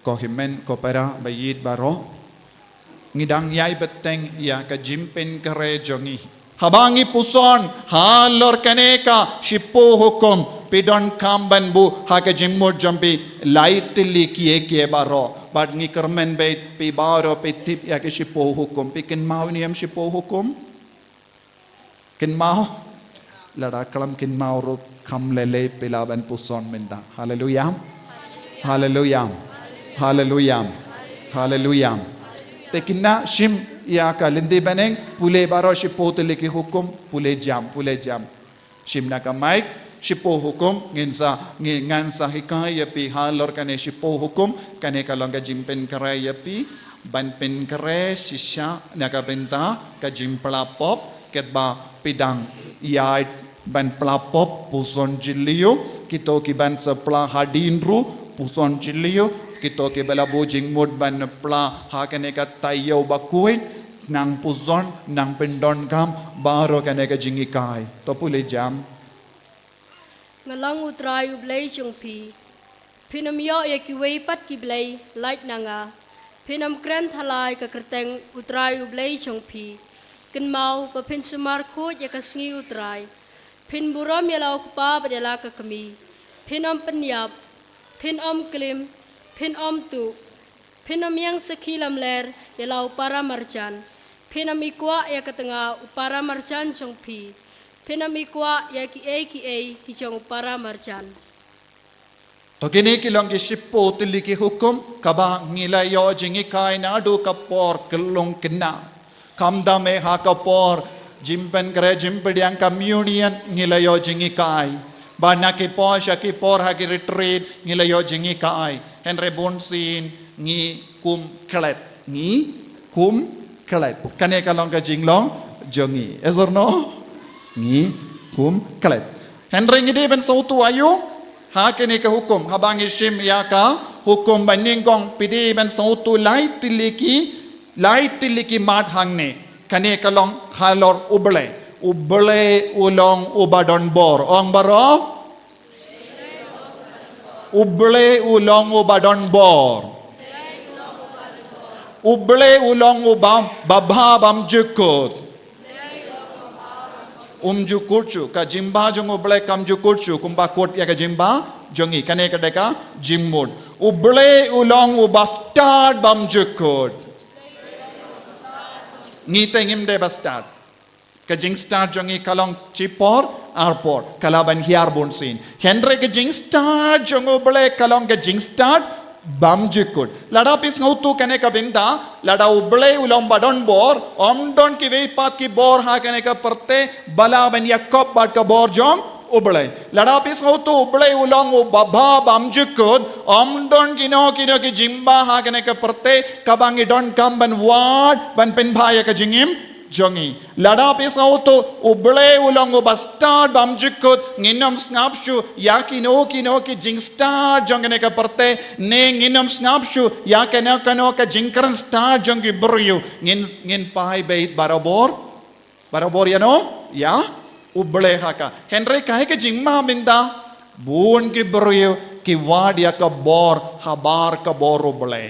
Kohimen kopera bayid baro. Ngidang yay beteng ya ka jimpen kare jongi. Habangi puson halor kaneka shipo hukum pidon kamban bu haka jimmur jampi laitili kiye baro. Bad ngi kermen bait pi baro pi tip ya ke shipo hukum. Pikin mau ni am shipo hukum. Kin mau lada kalam kin mau ro kam lele pilaban puson minda. Hallelujah. Hallelujah. Hallelujah. Hallelujah. Tekinna shim ya ka lindi baneng pule baro shipo teliki hukum pule jam shim na ka mic shipo hukum ngansa hikaya pi halor kane shipo hukum kane kalonga jimpen karaya pi ban pen kare shisha naka benta ka jimpla pop ketba pidang ya ban plapop puson jilio kito ki ban sapla hadinru puson jilio kito ke bela bojing mod ban pla hakane ka tayo bakuin nang puson nang pendon kam baro kane ka jingi kai to pule jam ngalang utrai ublay chung pi pinam yo ya ki wei pat ki blay light nanga pinam kren thalai ka kerteng utrai ublay chung pi kin mau pa pin sumar ko ya ka sngi utrai pin buram ya lau pa badala ka kami pinam penyap pin om klim pin om tu pinam yang sekilam ler ya lau para marjan pinam ikwa ya ka tengah upara marjan chung pi pinam ikwa ya ki ki chung upara marjan to kini kilong ki shippo tiliki hukum kaba ngila yo jingi kai na do kapor kelong kena kamda me ha kapor jimpen kare jimpediang communion ngila yo jingi kai bana ki posha ki por ha ki retreat ngila yo jingi kai henry bonsin ngi kum klet kane kalong ka jinglong jongi yes or no ngi kum klet henry ngi de ben sautu ayu ha kene ka hukum habang ishim ya ka hukum baningong pidi ben sautu lai tiliki mat hangne kane kalong halor uble ulong ubadon bor ong baro uble ulong ubadon bor uble ulong ubam babam jukut jukurchu ka jimba jong uble kam jukurchu kumba kot ya ka jimba jongi kane ka deka jimmud uble ulong ubastad bam jukut ngite ngim de bastad ka jing start jongi kalong chipor airport kalaban hiar bonsin henry ka jing start jong uble kalong ka jing start bam jukut lada pis ngautu kane ka binda lada uble ulong badon bor omdon ki veipat ki bor ha kane ka perte bala ban yakop bat ka bor jong uble lada pis ngautu uble ulong baba bam jukut omdon kino ki jimba ha kane ka perte kabangi don kam ban wad ban pen bhaya ka jingim jongi lada pis ngautu uble ulong bastard bam jukut nginom snapshu yakino ki jing star jongene ka perte ne nginom snapshu yakano ka jingkran star jongi buryu ngin pai bait barabor yano ya uble haka henry kahe ke jingma minda bun ki buryu ki wad ya ka bor habar ka bor uble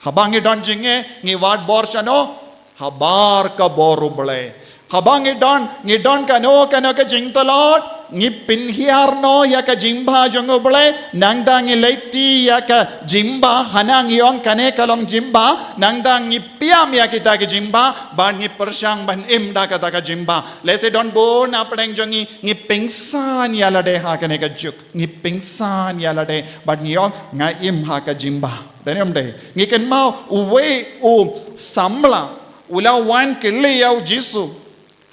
habangi don jinge ngi wad bor chano habar ka boru bole habang ngidon kano ka jingtalot ngipin hiar no ya ka jimba jongo bole nangdang leiti ya ka jimba hanang yong kane kalong jimba nangdang ngipiam ya kita ka jimba ban ngi persang ban imda ka ta ka jimba lese don bon apdeng jongi ngipingsan ya lade ha kane ka juk ngipingsan ya lade ban yong nga im ha ka jimba denem de ngiken mau uwe samla ula wan kelli yau jisu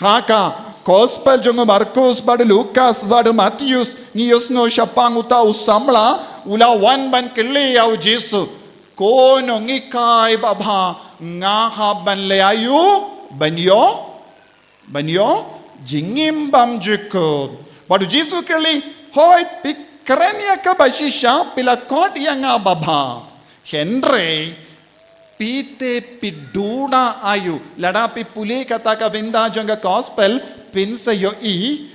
haka gospel jongo marcos bad lucas bad matthews ni yosno shapang uta usamla ula wan ban kelli yau jisu kono ngikai baba nga ha ban le ayu banyo jingim bam jukod badu jisu kelli hoy pikrenia ka bashisha pila kot yang baba henry pite piduna ayu lada pi puli kata ka binda jonga gospel pin sa yo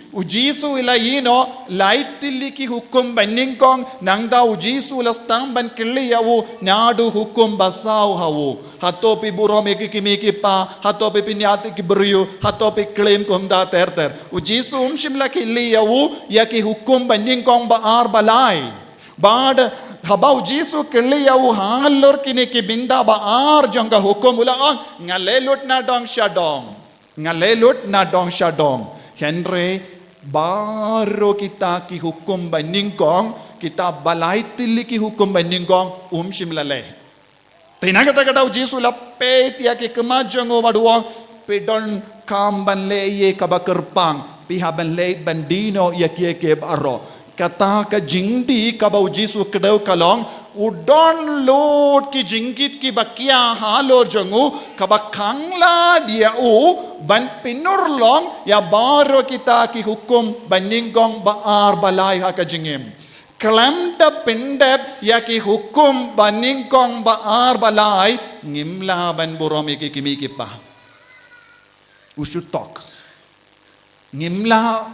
Ujisu ila ino laitili ki hukum baningkong nangda ujisu la stamban kili yawu nadu hukum basau hawu hatopi burom ikimiki pa hatopi pinyati ki beriu hatopi klaim kumda terter ujisu shimla kili yawu yaki hukum baningkong baar balai bad habau jisu kili yawu halor kini ki binda baar jangga hukum ulang ngalelut na dong shadong ngalelut na dong shadong Henry Baro kita ki hukum baningkong kita balai tili ki hukum baningkong shimlale. Tina kata Jisu la pe tia ki kemajang waduang pedon kam ban le ye kabakerpang piha ban le bandino ya ki ke baro. Kata ka jingdi kabau Jisu kedau kalong udon lot ki jingkit ki bakia halo jangu kabakangla dia ban pinurlong ya baro kita ki hukum baningkong baar balai ha ka jingim klamda pindep ya ki hukum baningkong baar balai ngimla ban borom ki kimi ki pa usutok ngimla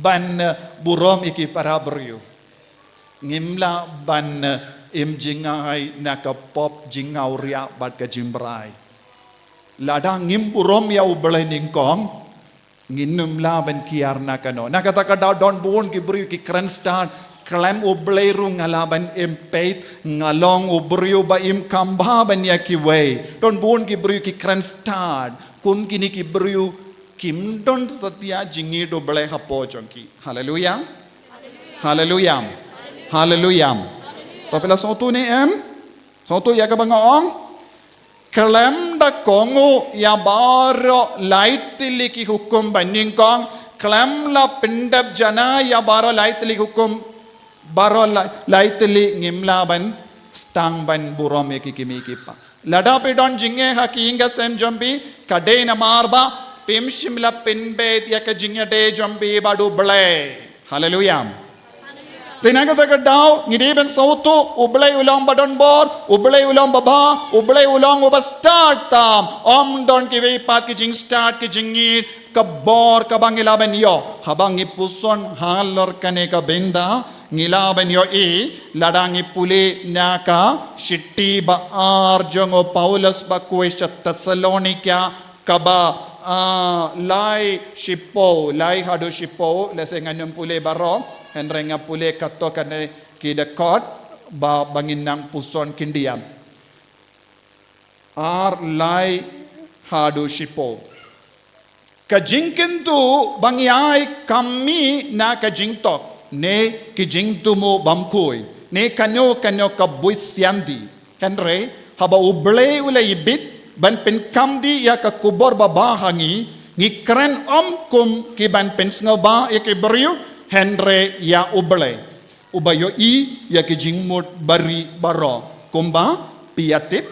ban borom ki para beriu ngimla ban im jingai nak pop jingau ria bat ka jimbrai lada ngim burom ya ublai ningkong nginum la ban kiar nakano nakata kada don bon ki bri ki kran start klam ublai ru ngalaban impeit ngalong ubriu ba im kamba ban ya ki way don bon ki bri ki kran start kun kini ki briu kim don satya jingi do blai hapo chonki hallelujah hallelujah hallelujah Papila soto ni soto ya kabangong Kalem da kongo ya baro laitili ki hukum baningkong kalem la pindab jana ya baro laitili hukum baro laitili ngimla ban stang ban burom ki kimi ki pa lada pedon jinge ha ki inga sem jombi kade na marba pim shimla pinbe ya ka jinge de jombi badu ble hallelujah Tinaga taga daw ngideben sauto ublay ulang badon bor ublay ulang baba ublay ulang uba start tam don ki ve pat ki jing start ki jingir ka bor ka bangilaben yo habang ipuson halor kane ka benda ngilaben yo ladang ipuli naka shitti ba arjongo Paulus ba kuesha Thessalonica kaba lai shipo lai hado shipo lesengan pule baro Henrenga pule kato kane kidakot ba bangin nang puson kindiam. Ar lai hadu shipo. Kajingkin tu bangyai kami na kajingtok. Ne kijingtu mo bamkoy. Ne kanyo kabuit siandi. Henry haba uble ula ibit ban penkamdi ya kakubor babahangi. Ngikren kum kiban pensngaba ya kiberiu. Henry ya ublay ubayo ya kijingmut bari baro kumba piatip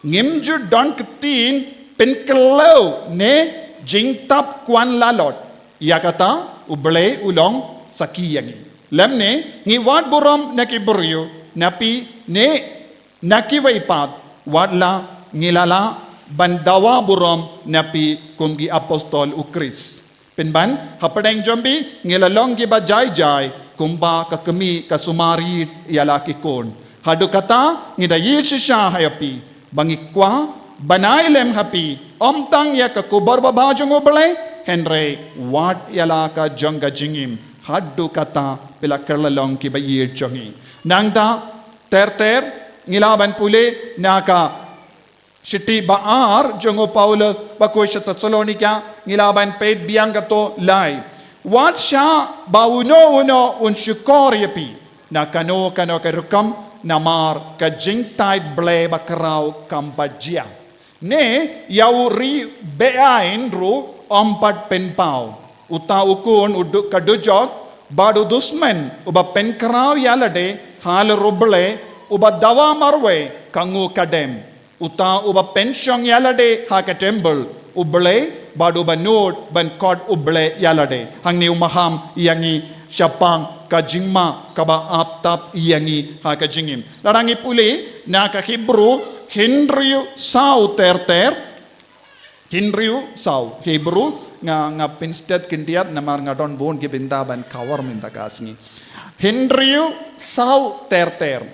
ngimju don ketin penkelau ne jingtap kwan lalot ya kata ublay ulong sakiyangi lemne ngiwat borom nakiburyo napi ne nakiwaipat wadla ngilala bandawa borom napi kumgi apostol ukris Pinban, hapadeng jombi, ngilalong giba jai kumba kakami kasumari yalaki kon. Hadu kata, ngidayil siya hayapi, bangikwa, banailem hapi, omtang ya kakubar babajong ubalay, Henry, wat yalaka jongga jingim, hadu kata, pila kerlalong kiba yir jongi. Nangda, ter, ngilaban puli, naka, Shiti baar jongo Paulus bakoy sa Thessalonica ngilaban paid biyang kato lai. Wat siya bauno un shukoriapi na kano karukam namar kajingtay ble bakraw kampajia. Ne yauri beain ru ompat penpau. Uta ukun uduk kadujok badu dusmen uba penkraw yalade hal ruble uba dawa marwe kangu kadem. Uta uba pensyong yalade ha ka temple uble badu banut ban kod uble yalade hang ni umaham yangi syapang kajingma kaba aptap yangi ha ka jingim larangi puli na ka Hebrew Henry sau terter Henry sau Hebrew nga pinsted kindiat namar nga don bon ki binda ban kawar minda kasngi Henryu sau ter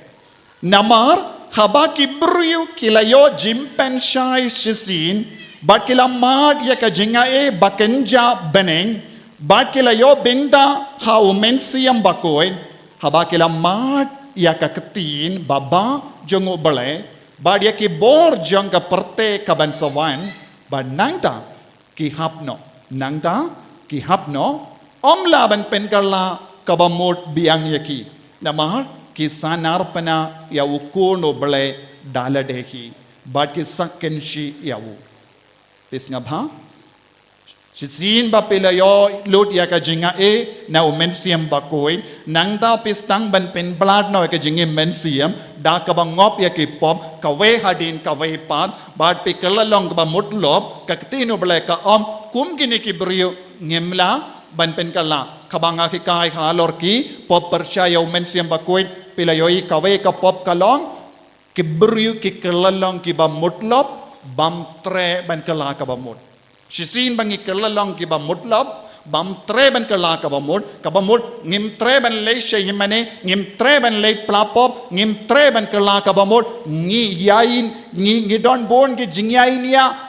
namar haba kibryu kilayo jimpenshai shisin bat kila mad ya ka jinga e bakenja beneng bat kilayo binda ha umensiam bakoin haba kila mad ya ka ketin baba jongo bale bat ya ki bor jong ka perte ka bansawan ba nangta ki hapno om laban pen kala kabamot biang yaki namar ki sanarpana ya ukono bale daladehi bat ki sakenshi yawu pisnga bha Sisin ba pilayo lut ya ka jinga e na umensiam bakoi nangda pistang ban pen blad no ka jingi mensiam da ka bangop ya ki pop ka we hadin ka we pat bat pi kalalong ba mutlop ka tino bale ka om kum gini ki brio ngemla ban pen kala kabanga ki kai halor ki pop percaya umensiam bakoi pilayo I ka we ka pop kalong ki brio ki kalalong ki ba mutlop bam tre ban kala ka ba mut Sisin bangi kelalong ki ba mutlab bam tre ban kala ka ba mut ngim tre ban lei shayimane ngim tre ban lei plapop ngim tre ban kala ka ba mut ngi yain ngi don bon ki jingyain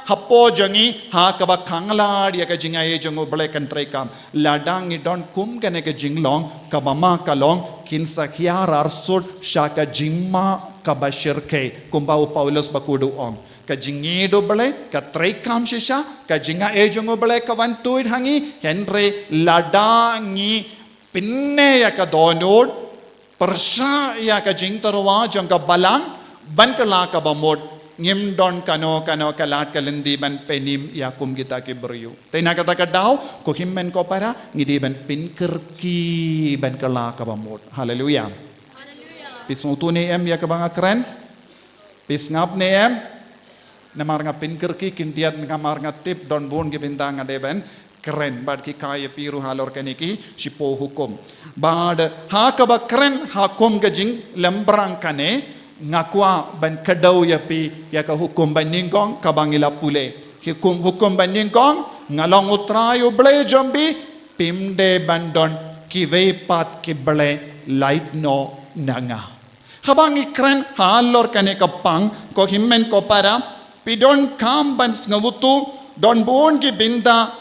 hapo jangi ha ka ba khangla dia ka jingay jongo bale kan tre kam ladang ngi don kum kane ka jinglong ka ba ma kalong kin sakhyar arsut shaka jingma ka ba shirke kumba Paulus bakudu ong ka jingido bale ka trekam shisha ka jinga ejongo bale ka wantuid hangi henre ladangi pinne ya ka donod persha ya ka jingtarwa jong ka balang ban ka la ka bamod ngim don kano kalat kalindi ban penim ya kum kita ki beryu tena kata ka daw ko himmen ko para ngidi ban pinkerki ban ka la ka bamod haleluya pismutu ni em ya ka banga keren pisngap ni em namar nga pinkerki kintiat ngamar nga tip don bon gibintang nga deben keren bad ki kaya piru halor kaniki sipo hukum bad ha ka ba keren hakum gajing lembrang kane ngakwa ban kadaw ya pi ya ka hukum ban ningkong kabangila pule hukum ban ningkong ngalong utrayo ble jombi pimde bandon ki vepat ki ble light no nanga habangi keren halor kane kapang ko himmen ko para Pidon kamban ngavutu don bon ki binda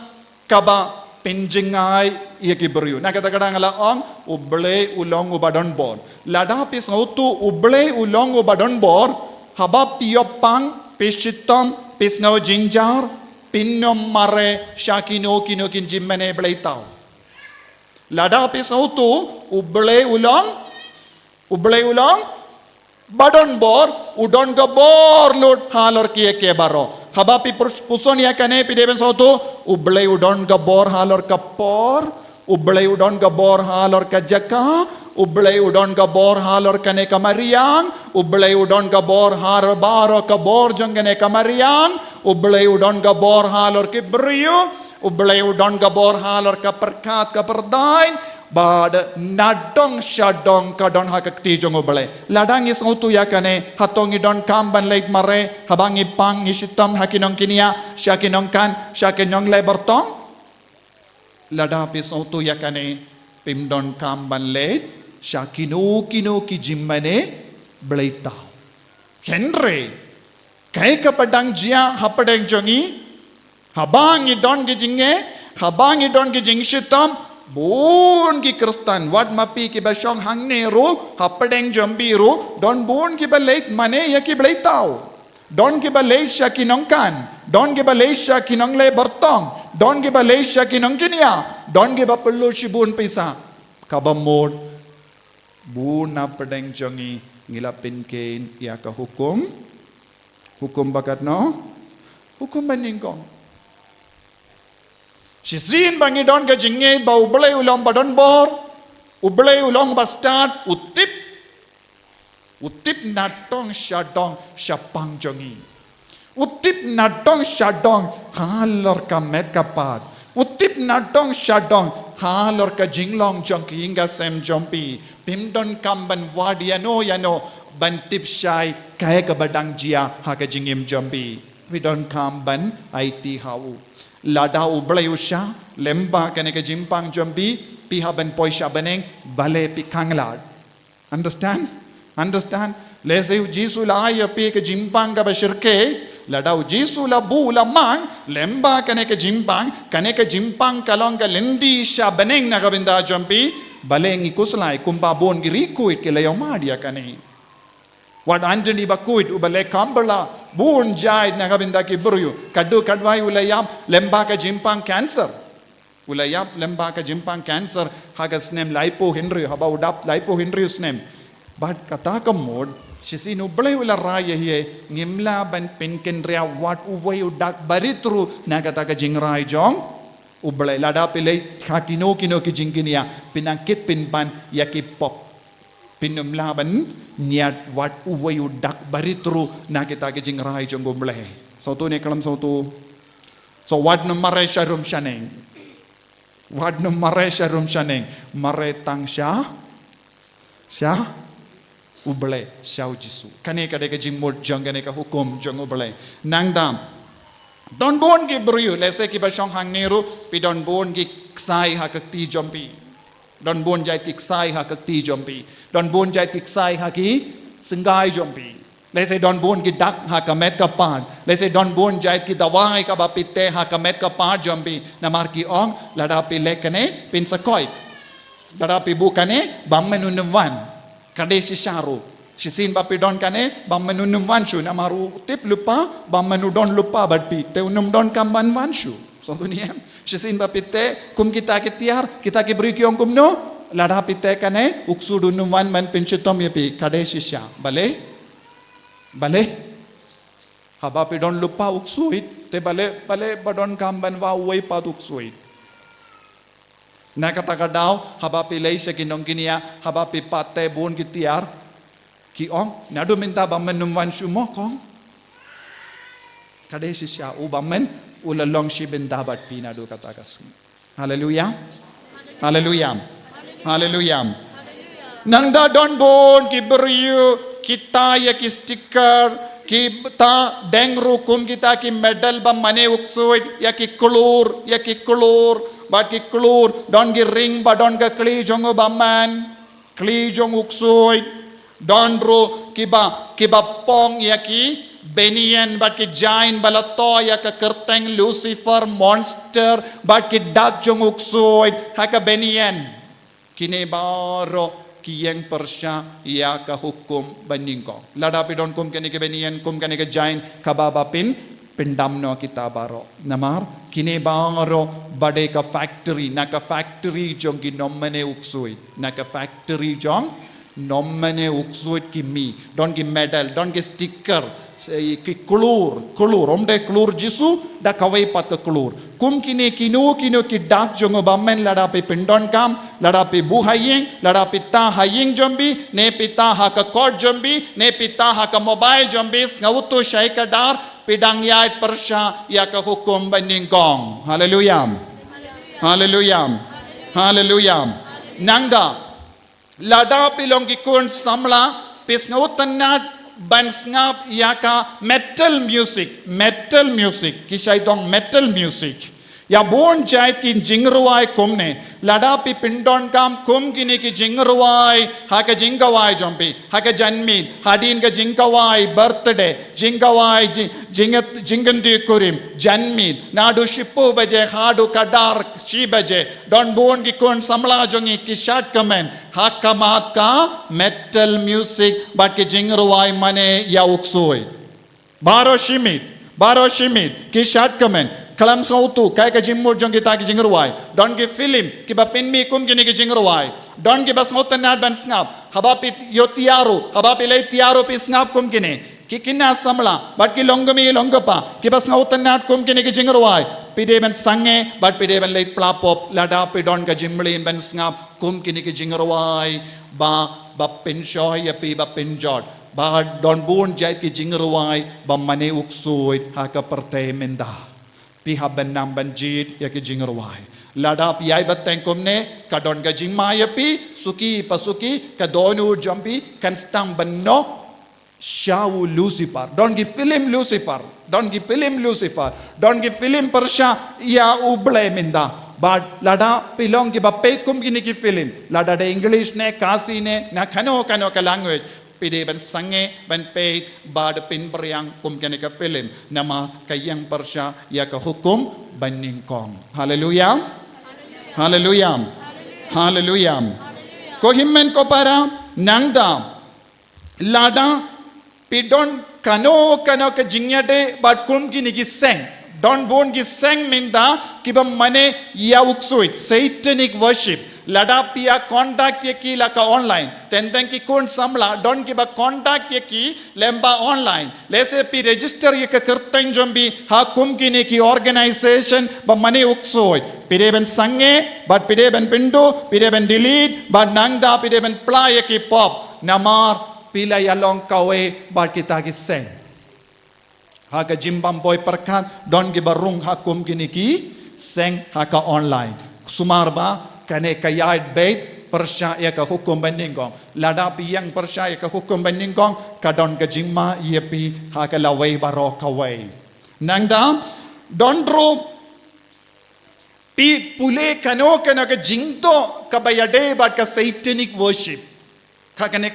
kaba pinjingai ye ki beryu na kata kadang ala ong uble ulong ubadon bor lada pis ngautu uble ulong ubadon bor haba piopang pishitom pis ngaw jinjar pinnom mare shakino kino kin jimmene bleitau lada pis ngautu uble ulong badon bor udon ga bor lut halor kiye ke baro habapi puson ya kane pideben sautu ublei udon ga bor halor kapor ublei udon ga bor halor ka jaka ublei udon ga bor halor kane kamariang ublei udon ga bor har baro ka bor jongane kamariang ublei udon ga bor halor ki briyu ublei udon ga bor halor ka perkat ka perdain bad nadong shadong kadon hakakti jongo bale ladang is ngutu yakane hatong idon kamban leit mare habangi pang isitam hakinong kinia shakinong kan shakinong lebertong lada pis ngutu yakane pimdon kamban leit shakino kino ki jimmane bleitao henry kai ka padang jia hapadeng jongi habangi don gi jinge habangi don gi jingshitam bon ki kristan wad mapi ki bashong hangne ro hapadeng jambi ro don bon ki balait mane ya ki bleitao don ki balait shakinong kan don ki balait shakinong le bertong don ki balait shakinong kinia don ki bapullo shibun pisa kabamod bun hapadeng jongi ngilapin kain ya ka hukum bakat no hukum baningkong Sisin bangi don ka jinge ba ublay ulong badon bor ublay ulong bastard utip natong shadong shapang jongi utip natong shadong halor ka met kapat utip natong shadong halor ka jinglong jongki inga sem jompi pimdon kamban wad yano bantip shai kaya ka badang jia ha ka jingim jompi we don't kamban IT hau lada ublay usya lemba kane ke jimpang jombi piha ben poisha beneng bale pi kanglad. Understand? Lese jisu la ya pi ke jimpang ka bashirke ladau jisu la bu la mang lemba kane ke jimpang kalong ka lendi sha beneng na kabinda jombi baleng ikuslai kumpa bon girikuit ke layo madia kane. What Anthony bakuit ubale kambala buon jai na kabinda ki buryu kaddu kadwai ulayam lemba ka jimpang cancer. Ulayap lemba ka jimpang cancer hagas nem lipo Henry haba udap lipo Henry's name. But kata ka mod Shisi nublay ula raya hiye ngimla ban pinkin ria wat uway udak baritru nagataka jingray jong ublay lada pilay kakino kino ki jingkinia pinangkit pinpan yaki pop pinumla ban niat wat uway udak baritru nagataka jingray jong ublay so tu ne kalam so tu so wat no mare sharum shaneng mare tang sha ublay syau jisu kane kade ke jimut jong kane ka hukum jong ublay nangdam don bon ki bryu lese ki ba shong hang neru pi don bon ki ksai ha kakti jompi don bon jai ki ksai ha kakti jompi don bon jai ki ksai ha ki singai jompi lese don bon ki dak ha kamet ka pan lese don bon jai ki dawai ka ba pitte ha kamet ka pan jompi namar ki ong lada pi lekane pin sakoi lada pi bukane bammenunwan kade si sharu sisin bapi don kane bammenunum wanshu namaru tip lupa bammenudon lupa badpi te unum don kamban wanshu so dunia sisin bapi te kum kita kitiar kita ki beri kiong kumno lada pite kane uksudunum wan man pinchitom yepi kade si sha bale habapi don lupa uksuit te bale badon kamban wa uway pat uksuit nakataka daw habapi lay sa kinong kinia habapi pate buon kitiar ki ong nadu minta bammen wan sumo kong kade si siya u bammen ulalong si bendabat pinadu katakas hallelujah nangda don bon ki beriu kita ya ki sticker ki ta dengru kum kita ki medal bam mane uksuit ya ki klur But ki klur don ki ring ba don ka kli jong baman kli jong uksoi don ro ki ba pong ya ki benian but ki giant balato ya ka kerteng Lucifer monster but ki dak jong uksoi ha ka benian kine baro ki yang persya ya ka hukum bandingko lada pi don kum kene ke benian kum kene ke giant kababa pindamno kita baro namar kine baro bade ka factory naka factory jong ki nommene uksui naka factory jong nommene uksui ki mi don ki medal don ki sticker ki kulur omde kulur jisu da kawai pat ka kulur kum kine kino ki dak jong bammen lada pe pindon kam lada pe bu haying lada pita haying jombi ne pita ha ka kod jombi ne pita ha ka mobile jombi ngautu syai ka dar pidang yait persya ya ka hukum bandingkong hallelujah nangda lada pilong kikun samla pis ngautanat ban ngap ya ka metal music kisai dong metal music ya bon jai ki jingruai komne lada pi pindon kam kum kini ki jingruai ha ka jingawai jompi ha ka janmi hadin ka jingawai birthday jingawai jingandi kurim janmi nadu shippu baje hadu kadar shi baje don bon ki kon samla jongi ki short comment ha kamat ka metal music but ki jingruai mane ya uksoi baro shimit ki short comment kalam sautu kaya ka jimmur jong kita ki jingruai don ki film ki ba pinmi kum kini ki jingruai don ki bas ngotan nad ban snap habapi yo tiaro habapi lay tiaro pi snap kum kini ki kinna samla but ki longami longapa ki bas ngotan nad kum kini ki jingruai pide ban sange but pide ban lay plapop lada pi don ka jimli ban snap kum kini ki jingruai ba pinshoy ya pi ba pinjot ba don bun jai ki jingruai ba mane uksoi ha ka parte menda piha benam banjit ya ki jingruai lada piai bateng komne kadon ga jingmaya pi suki pasuki kadonu jampi kan stang benno Shawu Lucifer. Don't give film Lucifer. Don't give film Lucifer. Don't give film Persha ya uble minda. But lada pilong ki bape kum gini ki film. Lada de English ne kasi ne na kano ka language. Pide ban sange ban pay bad pin priang kum kene ka film. Nama kayang Persha ya ka hukum baning kong. Hallelujah. Hallelujah. Hallelujah. Ko himmen ko para nangda lada pidon kano ka jingyade but kum gini ki seng. Don't bon gi seng minda kiba mane ya uksuit satanic worship. Lada pia contact ye ki laka online. Tenten ki kun samla don't kiba contact ye ki lemba online. Lese pi register ye ka kirtan jombi ha kum gini ki organization ba mane uksuit. Pide ben sange but pide ben pindu pide ben delete but nangda pide ben pla ye ki pop namar pila yalong kawe but kita ki seng. Haka jimbam boy perkan don gi barung hakum gini ki seng haka online sumarba kane kayat bait persya ya ka hukum bandingong lada piyang persya ya ka hukum bandingong kadon ga jimma yepi haka lawai baro kawai nangda don dro pi pule kano ka jingto kabayade bat ka satanic worship hakane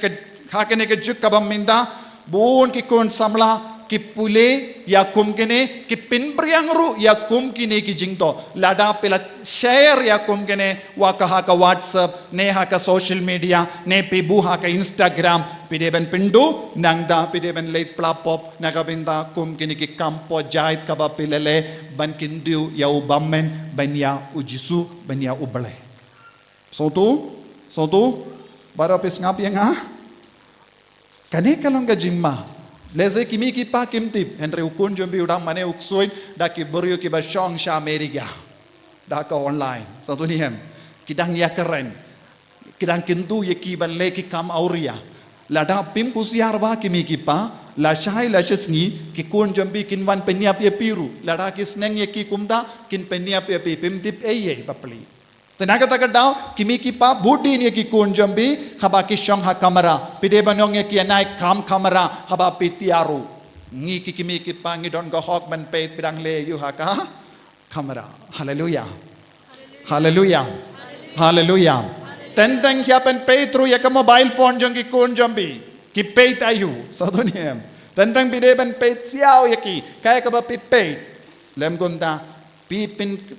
ka juk kabam minda bon ki kon samla ki pule ya kum kene ki pinbriang ru ya kum kine ki jingto lada pela share ya kum kene waka haka WhatsApp ne haka social media ne pibu haka Instagram pide ben pindu nangda pide ben late plapop nagabinda kum kine ki kampo jait kaba pilele ban kindu ya ubammen banya ujisu banya ubale sotu bara pes ngap yang kane kalong ga jimma leze kimi ki pa kimtip henry ukun jombi udang mane uksoin da ki berio ki ba shong sha Amerika da ka online satu ni hem kidang ya keren kidang kintu ye ki ban le ki kam auria lada pim kusiar ba kimi ki pa la shai la shisngi ki kun jombi kin wan peniap ye piru lada ki sneng ye ki kumda kin peniap ye pi pim tip ye papli tenaga takadau kimi ki pa budi ni ki kun jambi haba ki shong ha kamera pide banong ye ki nai kam kamera haba pitiaru ngi ki kimi ki pa ngi don go hok ban pe pidang le yu ha ka kamera hallelujah hallelujah hallelujah tentang kya pen pe through ye ka mobile phone jong ki kun jambi ki pe tayu saduniam tentang pide ban pe siao ye ki kaya ka ba pe lem gunda pi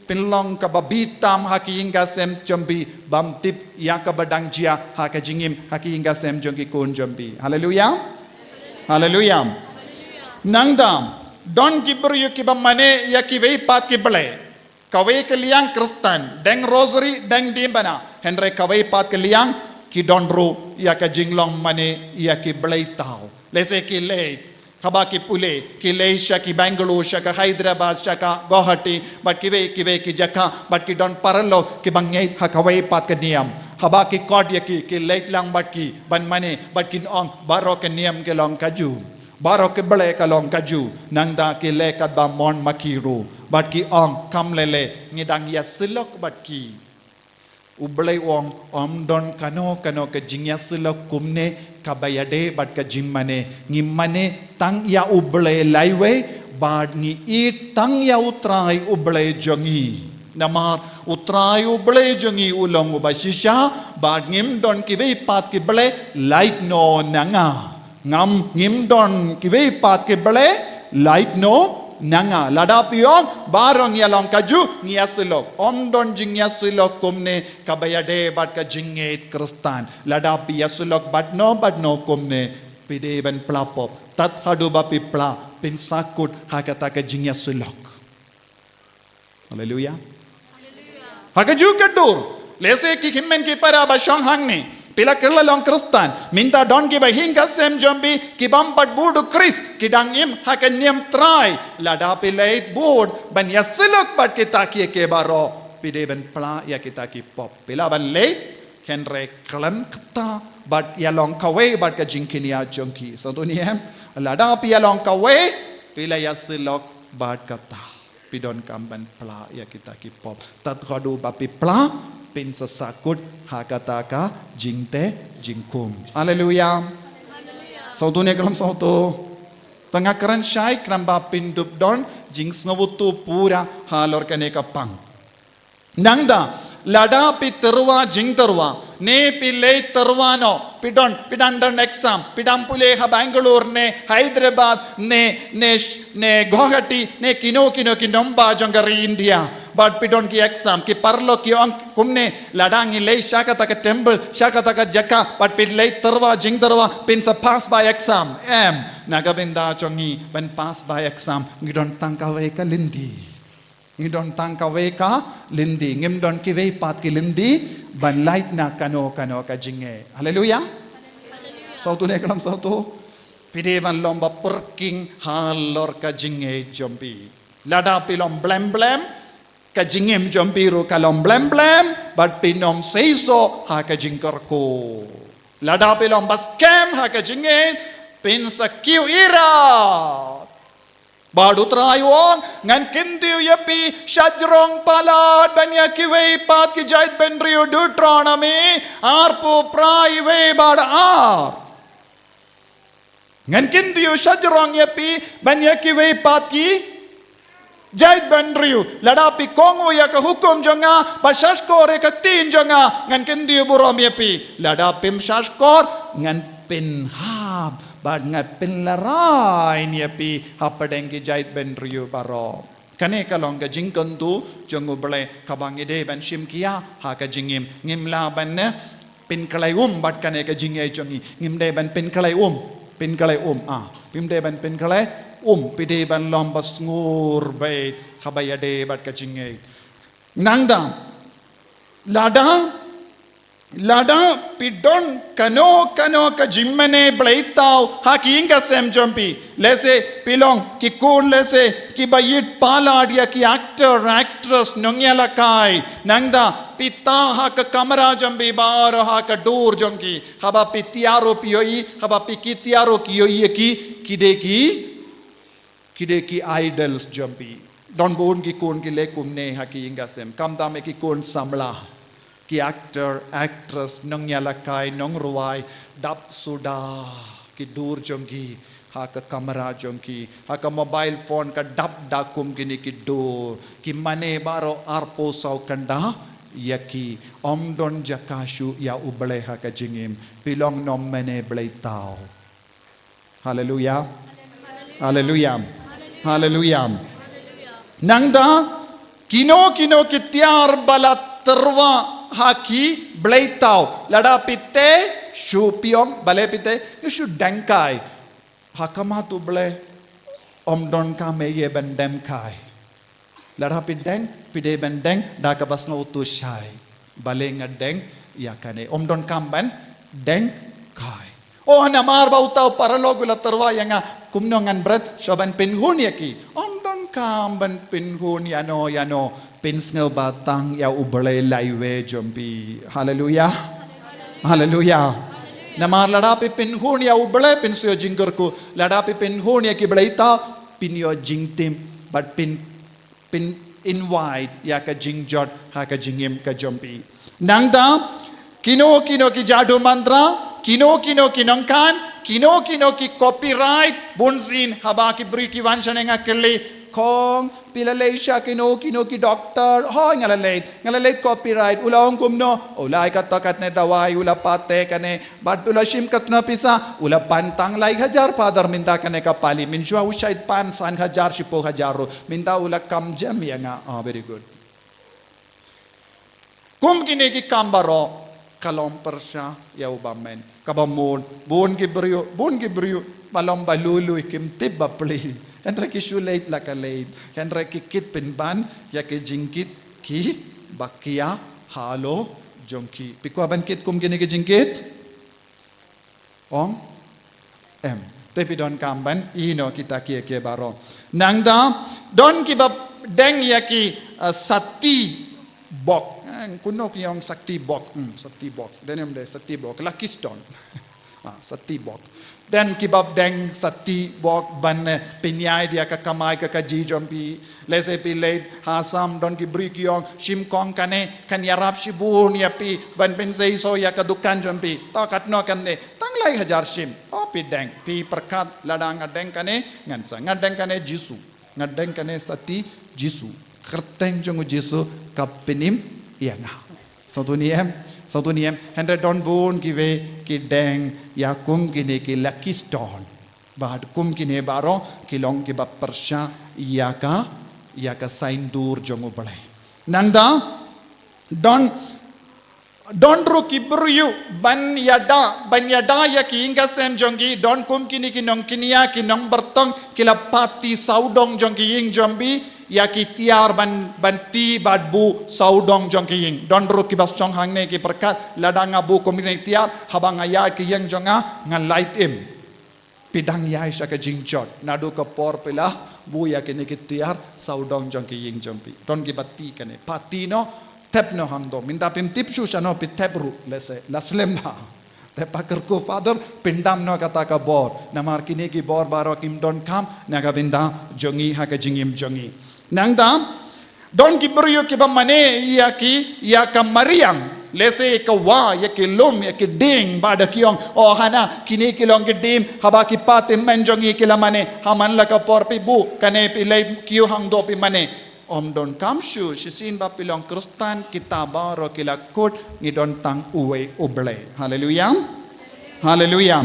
pinlong ka babitam haki inga sem jombi bam tip ya ka badang jia haka jingim haki inga sem jongi kun jombi hallelujah hallelujah nangdam don kibru yu kibam mane ya ki vei pat ki ble kawe ke liang kristen deng rosary deng dimbana henry kawe pat ke liang ki don ro ya ka jinglong mane ya ki ble tau lese ki le Habaki pule, ki Leisha, ki Bangalore, shaka Hyderabad, shaka Guwahati, but ki Jaka, but ki don paralo, ki bangay hakaway pat ka niyam. Habaki kodya ki late lang but ki ban mane, but kin ong baro ka niyam ke long kaju. Baro ke bale ka long kaju, nangda ki le ka ba mon makiru, but ki ong kamlele, ngidang yasilok but ki. Ublay om don kano ka jingya silok kumne kabayade bat ka jimmane ngimane tang ya ublay laiwe bad ni it tang ya utray ublay jongi namar utray ublay jongi ulong ubasisha bad ngim don kibe pat ki ble light no nanga ngam ngim don kibe pat ki ble light no nanga ladapiong barong yalong kaju ngiasilok om don jingiasilok kumne kabayade bat ka jinget kristan ladapi yasilok but no kumne pide ben plapop tat hadu ba pipla pin sakut hakata ka jingiasilok hallelujah hakaju kadur lese ki himmen ki para ba shong hangni pila kerla long kristan minta don ki ba hinga sem jombi ki bambat budu kris ki dangim hakanyam try lada pilait bud ban yasilok bat kita ki ke baro pide ben pla ya kita ki pop pila ban late kenre klan kata bat ya long kawe bat ka jinkinia jonki so dunia lada pi ya long kawe pila yasilok bat kata pidon kamban pla ya kita ki pop tat khadu bapi pla pin sesakut hakataka jingte jingkum haleluya Sautu ne kalam sautu. Tengah keren syai kramba pindup don jing snawutu pura halor kane kapang. Nangda lada pi terwa jing terwa ne pi lei terwa no pidon pidandan exam pidampule ha Bangalore ne Hyderabad ne Guwahati ne kino ki nomba jongari India but pidon ki exam ki parlo ki ong kumne ladangi lei shaka taka temple shaka taka jaka but pi lei terwa jing terwa pin sa pass by exam nagabinda chongi when pass by exam ngidon tangkawe ka lindi ngidon tangkawe ka lindi ngimdon ki wei pat ki lindi ban light na kano ka jinge hallelujah sautu ne kalam sautu pide ban lomba perking halor ka jinge jombi lada pilom blem ka jingem jombi ro kalom blem but pinom seiso ha ka jingkar ko lada pilom bas kem ha ka jinge pin sa kiu ira Badu trayong ngan kindiu yapi shajrong palad banya kiwei pat ki jait ben rio Deuteronomy arpo prai we bad ar ngan kindiu shajrong yapi banya kiwei pat ki jait ben rio ladapi kongo ya ka hukum jonga pashaskor ka tin jonga ngan kindiu burom yapi ladapim shaskor ngan penhab bad ngat penlarai ni api hapadeng ki jait ben riu baro kane kalong ka jingkantu jongu bele kabang ide ben shim kia ha ka jingim ngimla ban ne pin kalai bad kane ka jinge jongi ngimde ban pin kalai pimde ban pin kalai pide ban lombas ngur bait khabayade bad ka jinge nangda lada pidon kano ka jimmane blaitau ha ki inga sem jompi lese pilong ki kun lese ki bayit paladia ki actress nongyala kai nangda pita ha ka kamera jombi bar ha ka dur jomki haba pitiaro pioi haba pikitiaro kioi kide ki idols jompi don bon ki kun ki lekumne ha ki inga sem kamda me ki kun samla ki actress nong yalakai nong ruai dap suda ki dur jongki ha ka kamera jongki ha ka mobile phone ka dap dakum gini ki dur ki mane baro arpo sau kanda yaki omdon jakashu ya uble ha ka jingim pilong nom mene blai tau hallelujah nangda kino ki tiar balat terwa haki blaitau lada pitte shupiom bale pitte you should dankai hakama tu ble omdon ka me ye bandem kai lada pideng pide bandeng da ka basno tu shai bale ngadeng ya kane omdon kam ban deng kai oh na mar bautau paralogula terwa yanga kumno ngan bret shoban pinhun yaki omdon kam ban pinhun yano pinsnel batang ya ubalay laiwe jombi hallelujah namar ladapi pinhun ya ubalay pinsyo jingger ko ladapi pinhun ya ki blaita pinyo jingtim but pin invite ya ka jingjot ha ka jingim ka jombi nangda kino ki jadu mantra kino ki nongkan kino ki copyright bunzin haba ki bri ki wanchanenga kelli kong pilalay siya kino ki doctor ho ngalalay copyright ulaong kumno ulay katakat ne dawai ula pate kane but ula shim katna pisa ula pantang lai 1000 father minta kane kapali minjwa ushait pan 1000 shipo 1000 minta ula kam jam ya nga very good kum kini ki kambaro kalom persya ya ubamen kabamun bon ki brio malom balulu kim tibba pli Henry ki shulait la kalait. Henry ki kit pinban ya ki jingkit ki bakia halo jongki. Pikwa ban kit kum gini ki jingkit? Om em. Tapi don kamban ino kita kia baro. Nangda don ki bab deng ya ki sati bok. Kuno ki yang sakti bok. Sakti bok. Denem de sakti bok. Lucky stone. sati bok dan kibab deng sati bok ban pinyai dia ka kamai ka kaji jompi lese pi le hasam don ki bri kyong shim kong kane kan yarap shibun ya pi ban pen sei so ya ka dukan jompi to kat no kan ne tang lai hajar shim o pi deng pi perkat ladang adeng kane ngansa ngadeng kane jisu ngadeng kane sati jisu kerteng jong jisu kapinim ianga satu niem Henry Don Boon kiwe ki deng ya kum kini ki lucky stone bad kum kini baro ki long ki ba persha ya ka sain dur jongu balai nangda don ru kibru ban yada ya ki inga sem jongi don kum kini ki nong kinia ki nong bertong ki la pati saudong jongi ing jombi ya ki tiar ban ti bad bu saudong jong ki ying don ru ki bas chong hang ne ki perkat ladanga bu komine tiar habang aya ki yang jonga ngan light im pidang yai sha ka jingchot nadu ka por pela bu ya ki ne ki tiar saudong jong ki ying jompi don ki batti kane pati no tep no hang do minta pim tip shu sha no pi tep ru lese laslem ha te pakar ko father pindam no kata ka bor namar kini ki bor baro kim don kam naga binda jongi ha ka jingim jongi nangda don ki brio ki ba mane ya ka mariang lese ka wa ya ki lum ya ki ding bada kiong o hana kini ki long ki dim haba ki patim menjongi ki la mane haman la ka por pi bu kane pi le kiu hang do pi mane om don kam shu shisin ba pilong kristan kitaba ro ki la kot ni don tang uwe uble haleluya haleluya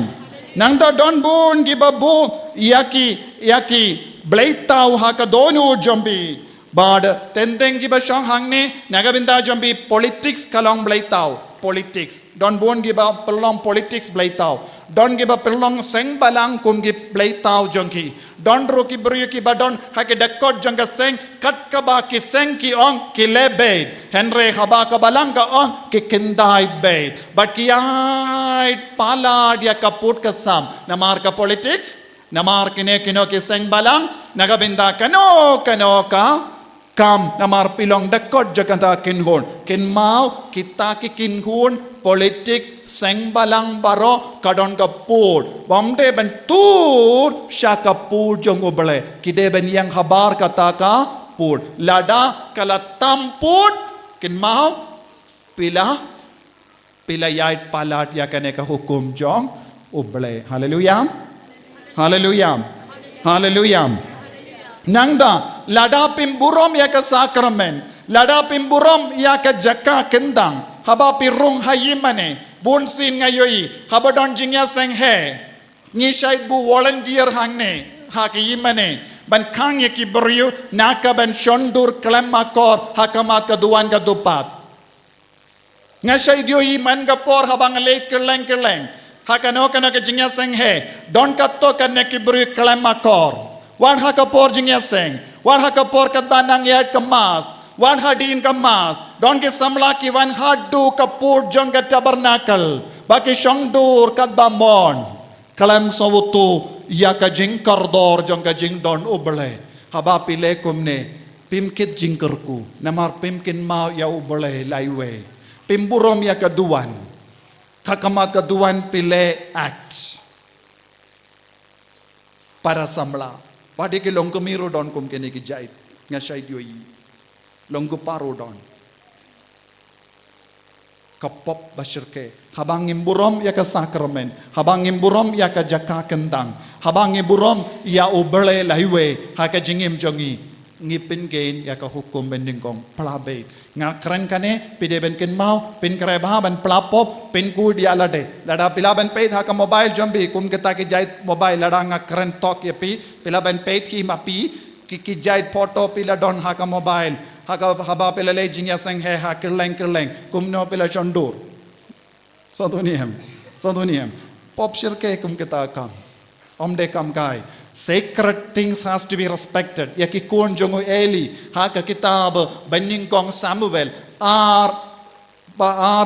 nangda don bun ki ba bu yaki Blaitau haka donu jombi bad tendeng ki ba shong hangne nagabinda jombi politics kalong blaitau politics don bon gi ba pelong politics blaitau don gi ba pelong seng balang kum gi blaitau jongki don ro ki bru ki ba don hake dakot jongga seng kat ka ba ki seng ki ong ki lebe henre haba ka balang ka ong ki kindai be but ki ai pala dia kaput ka sam namar ka politics namar kine kino ki seng balang nagabinda kano ka kam namar pilong dakot jaganda kinhun kinmau kita ki kinhun politik seng balang baro kadon kapur bomde ben tur sya kapur jong ubale kide ben yang habar kata ka pur lada kala tamput kinmau pila yait palat ya kane ka hukum jong ubale haleluya Hallelujah. Hallelujah. Nangda lada pimburom ya ka sakramen lada pimburom ya ka jaka kendang haba pirung hayimane bunsin ngayoi haba don jingya seng he ni shait bu volunteer hangne ha ki yimane ban khang ye ki brio naka ban shondur klemakor hakamat ka duan ka dupat ngasai dio iman ka por habang leit keleng hakano kana ka jingya seng he don katto kanne ki bru klemakor wan hakapor jingya seng wan hakapor kat banang yat kemas wan hadin kemas don ke samla ki wan hadu kapur jong ka tabernacle baki shongdur kat bamon klem sawutu ya ka jingkar dor jong ka jing don ubale haba pile kumne pimkit jingkerku namar pimkin mau ya ubale laiwe pimburom ya kaduan Kakamat kaduan pile act para samla padi ki longko miro don kum kene ki jait ngasai dioi longko paro don kapop basirke habang imburom ya ka sakramen habang imburom ya ka jaka kendang habang imburom ya ubele laiwe ha ka jingim jongi ngipin gain ya ka hukum bending kong plabe nga kran kane pide ben ken mau pin kare ba ban plapop pin ku dia lade lada pila ben peit ha ka mobile jombi kum keta ki jait mobile lada nga kran tok ye pi pila ben peit ki mapi ki jait photo pila don ha ka mobile ha ka haba pila le jingya sang he ha kirleng kum no pila chondur saduniam pop shirke kum keta kam omde kam kai sacred things has to be respected yaki kon jongo eli ha ka kitab banning kong Samuel ar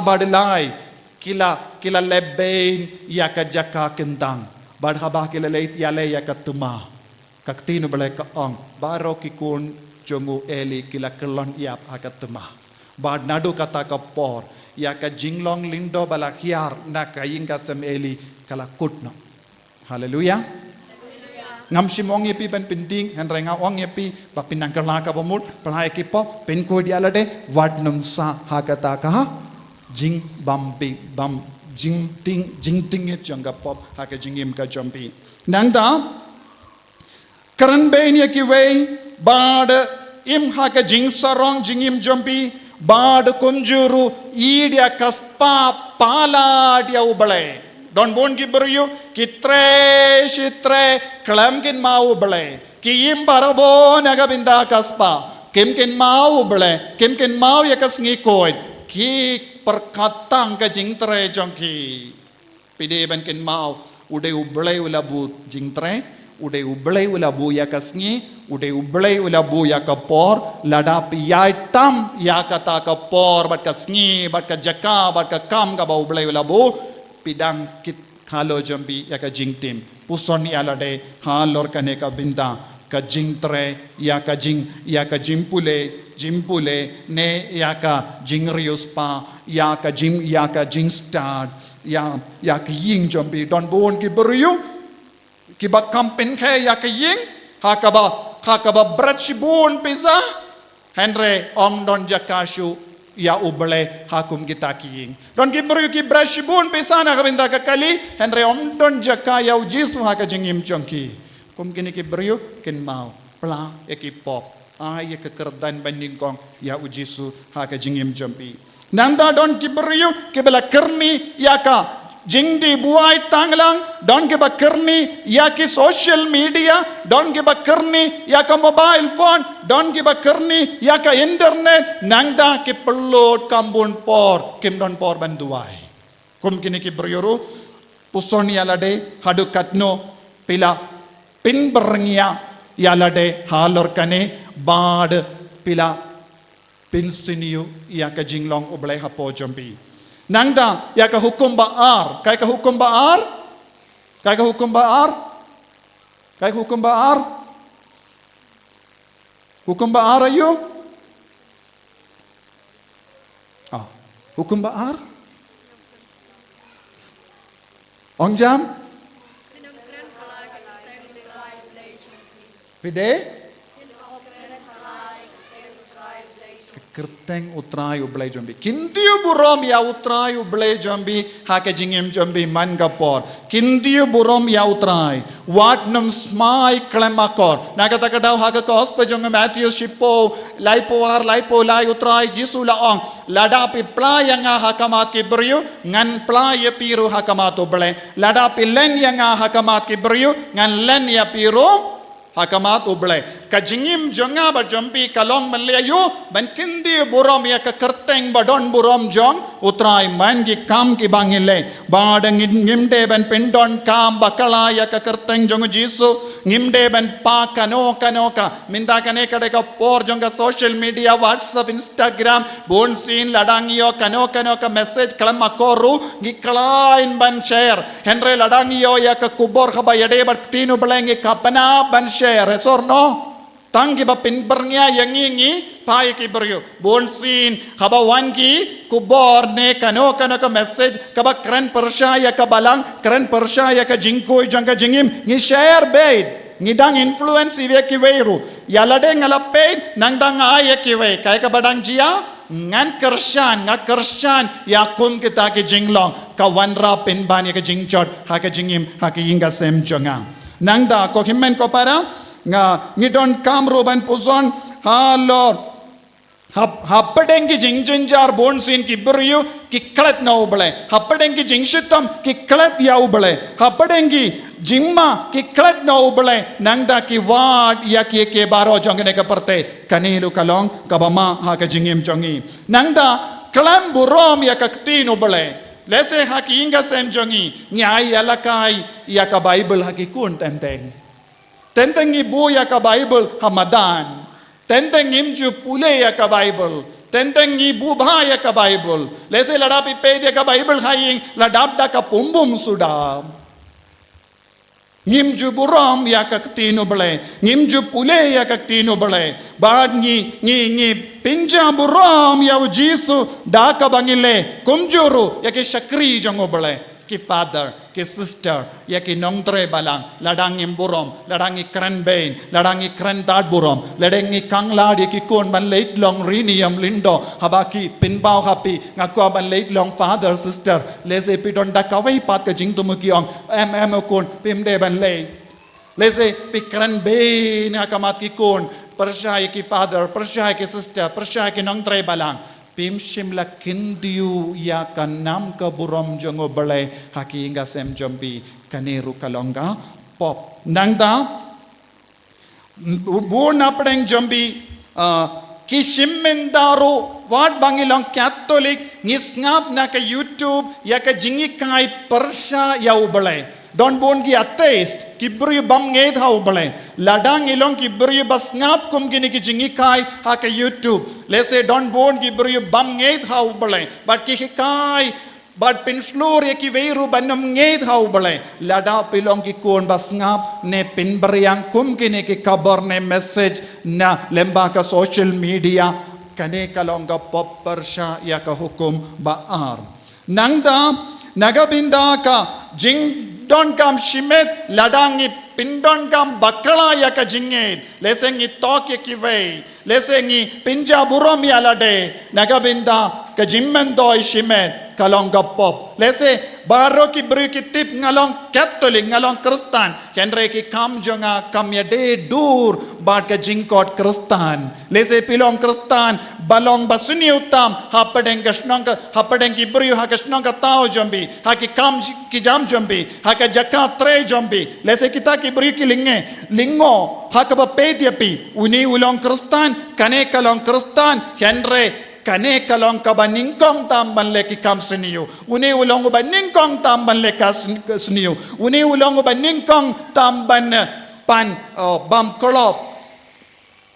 badilai kila lebein ya ka jaka kendang bad haba kila leit ya le ya ka tuma kaktino bale ka ong baro ki kon jongo eli kila kelon yap ha ka tuma bad nadu kata ka por ya ka jinglong lindo bala hiar na ka inga sem eli kala kutno. Haleluya. Ngam simong yepi ban pinding han renga ong yepi ba pinang kala ka bamut pranai ki po pin ko dia lade wadnum sa hakata ka jing bampi bam jing ting et janga pop haka jingim ka jompi nangda karan bein ye ki wei bad im haka jing sarong jingim jompi bad kunjuru idia kaspa pala dia ubale don bon ki beryu kitre shitre klamkin mau bale ki im barabo naga binda kaspa kimkin mau bale kimkin mau ya kasngi koy ki perkatang ka jingtre jongki pide ban kin mau ude ublay ulabu jingtre ude ublay ulabu ya kasngi ude ublay ulabu ya kapor lada piyai tam ya kata kapor bat kasngi bat ka jaka bat ka kam ka ba ublay ulabu pidang kit khalo jambi ya ka jingtim puson ya lade halor kane ka binda ka jingtre ya ka jimpule ne ya ka jingrius pa ya ka jing start ya ka ying jambi don bon ki beryu ki ba kampen khe ya ka ying ha ka ba brachibun pisa henre om don jakashu ya uble hakum kita kiying don ki beryu ki brachibun pisa na ka binda ka kali henre om don jaka ya ujisu ha ka jingim chongki kum kini ki beryu kin mau pla ekipop ay kekerdan banding kong ya ujisu ha ka jingim jampi nanda don ki beryu ki bela kerni ya ka jingdi buai tanglang don ki ba kerni ya ki social media don ki ba kerni ya ka mobile phone don ki ba kerni ya ka internet nangda ki pelot kambun por kim don por banduai kum kini ki beryuru puson ya lade hadu katno pila pin berengia ya lade halor kane bad pila pin siniu ya ka jinglong ublay hapo jombi nangda ya ka hukum baar kai ka hukum baar kai ka hukum baar kai hukum baar hukum baar ayo hukum baar ong jam pide kerteng utrai ublay jombi kindiu burom ya utrai ublay jombi hake jingim jombi man gapor kindiu burom ya utrai wat num smai klemakor nagata kadau hake kos pe jong Matthew shipo laipo lai utrai jisu la ong lada pi pla yang hakamat ki beryu ngan pla ya piru hakamat ublay lada pi len yang hakamat ki beryu ngan len ya piru hakamat ublay ka jingim jonga ba jompi kalong manlayu ban kindi burom ya ka kerteng badon burom jong utrai man gi kam ki bangile badang ngimde ban pendon kam bakala ya ka kerteng jong jisu ngimde ban pa kano ka minda kane kade ka por jong ka social media WhatsApp Instagram bon sin ladangio kano ka message kalam akoru gi klain ban share henre ladangio ya ka kubor khaba yade bat tinu belengi kapana ban share resorno tanggi ba pin bernya yang ngi pai ki beryo bon sin haba wan ki kubor ne kano ka message kaba kran persya ka balang kran persya ka jingkoi jangka jingim ngi share bait ngidang influence iwe ki weiru yalade ngalape nangdang ay ki we kai ka badang jia ngan kershan ya kum kita ki jinglong ka wanra pin ban ka jingchot ha ka jingim ha ki inga sem jonga nangda ko himmen ko para nga ngidon kamro ban puzon halor happadengi jingjinjar bon sin ki beryu ki klet na uble happadengi jingshitam ki klet ya uble happadengi jimma ki klet na uble nangda ki wad ya ki ke baro jongne ka parte kanilu kalong kabama ha ka jingim jongi nangda klam burom ya ka ktin uble lese ha ki inga sem jongi nyai alakai ya ka bible ha ki kun tenteng ibu ya ka Bible Hamadan. Tenteng imju pule ya ka Bible. Tenteng ibu bha ya ka Bible. Lese ladapi pe ya ka Bible haying ladap da ka pumbum sudah. Ngimju buram ya kaktino bale, ngimju pule ya kaktino bale, bad ni pinja buram ya ujisu daka bangile, kumjuru ya ki shakri jongo bale, ki father, ki sister, ya ki nongtre balang, ladangim buram, ladangi kran bain, ladangi kran dad buram, ladangi kanglad ya ki kon ban late long rinium lindo, habaki pinbao happy, ngakwa ban late long father, sister, lese pidon dakawai pat ka jing tumukiong, kon pimde ban late. Lese pikran bain hakamat ki kon, persyai ki father, persyai ki sister, persyai ki nongtre balang. Pim shimla kindiu ya kanam ka buram jongo balai haki inga sem jombi kaneru kalonga pop nangda born apdeng jombi ki shimmendaro wat bangilong catholic ngisngap na ka YouTube ya ka jingi kai persha ya ubalai don bon ki atheist ki bru bam nged ha ubalai ladang ilong ki bru bas ngap kum gini ki jingi kai ha ka YouTube let's say don bon ki bru bam nged ha ubalai but ki kai but pinslur ye ki veiru banam nged ha ubalai lada pilong ki kon bas ngap ne pin beriang kum gini ki kabar ne message na lemba ka social media kane kalonga pop persha ya ka hukum baar nangda nagabinda ka jing don kam shimet ladangi pindon kam bakala ya ka jinged lesengi tok ye kivei lesengi pinja burom ya lade nagabinda ka jimmen doi shimet kalonga pop lese baro ki bru ki tip ngalong catholic ngalong kristan kenre ki kam jonga kam ya de dur bad ka jingkot kristan lese pilong kristan balong basuni utam hapadeng kashnong hapadeng ki bru ha kashnong ka tao jombi ha ki kam ki jam jombi ha ka jakat tre jombi lese kita ki bru ki lingo ha ka ba pediapi uni ulong kristan kane kalong kristan kenre kane kalong ka ba ningkong tamban le ki kam siniyo uni ulong ba ningkong tamban le ka siniyo uni ulong ba ningkong tamban pan bam kolop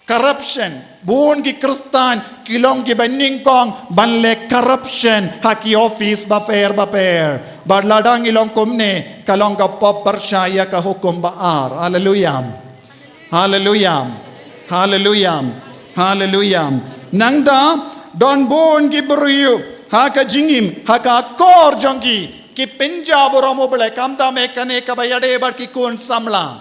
corruption buon ki kristan kilong ki ba ningkong ban le corruption haki office ba fair ba ladang ilong kumne kalong ka pop persyaya ka hukum baar hallelujah hallelujah hallelujah hallelujah nangda don bon ki beriu haka jingim haka kor jongi ki pinja boromo bele kamda me kane kabayade bar ki kon samla